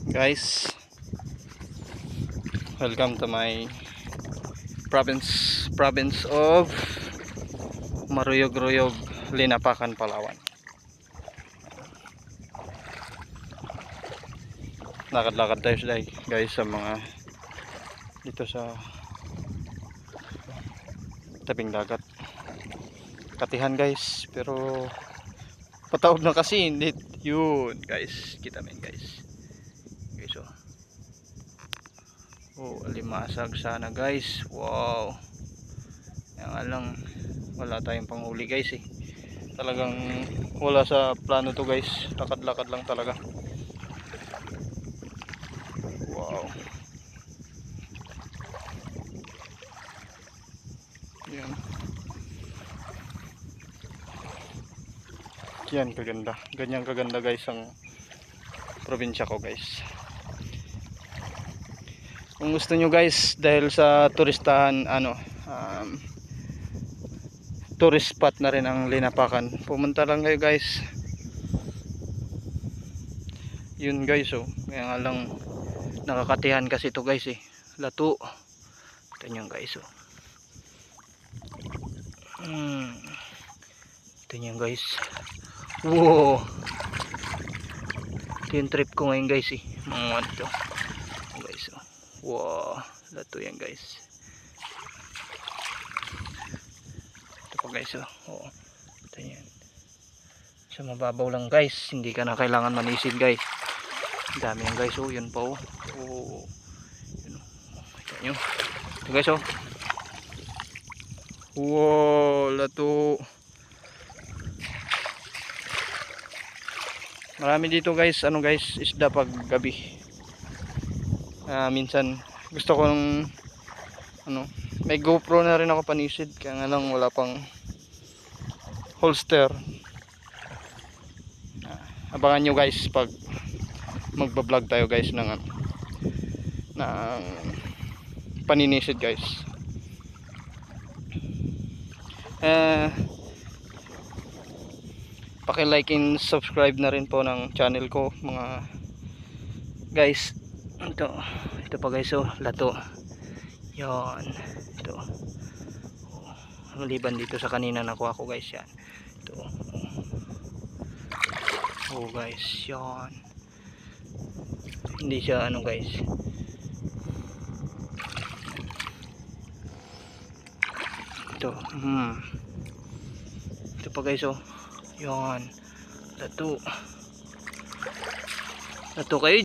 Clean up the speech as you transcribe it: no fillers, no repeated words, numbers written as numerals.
Guys, welcome to my province of Maruyog-Ruyog, Linapakan, Palawan. Lakad-lakad tayo today guys sa mga dito sa tabing dagat. Katihan guys, pero patawag na kasi hindi yun guys. Kita mo yun guys. Oh, alimasag sana guys. Wow. Yan lang, wala tayong panghuli guys eh. Talagang wala sa plano to guys. Lakad-lakad lang talaga. Wow. Yan. Yan kaganda. Ganyan kaganda guys ang probinsya ko guys. Kung gusto nyo guys, dahil sa turistahan tourist spot na rin ang Linapakan, pumunta lang kayo guys. Yun guys, oh, kaya nga lang nakakatihan kasi to guys eh. Lato. Ito nyo guys, oh. Ito nyo guys. Wow. Ito yung trip ko ngayon guys eh. Mga ito guys, oh. Wow, lato yan guys. Ito pa guys, oh. Ito yan. Sa mababaw lang guys, hindi ka na kailangan manisid guys. Dami yan guys, oh. Yun pa, oh. Oh. Yun, oh. Ito nyo. Ito guys, oh. Wow, lato. Marami dito guys, guys, isda pag gabi. Minsan gusto kong may GoPro na rin ako panisid, kaya nga lang wala pang holster. Abangan nyo guys pag magbablog tayo guys ng paninisid guys. Paki-like and subscribe na rin po ng channel ko mga guys. Ito pa guys, oh, lato. Yon. Ito. Oh, maliban dito sa kanina nakuha ko guys, yan. Ito. Oh guys, yon. Hindi siya guys. Ito. Ito pa guys, oh. Yon. Lato. Lato kayo.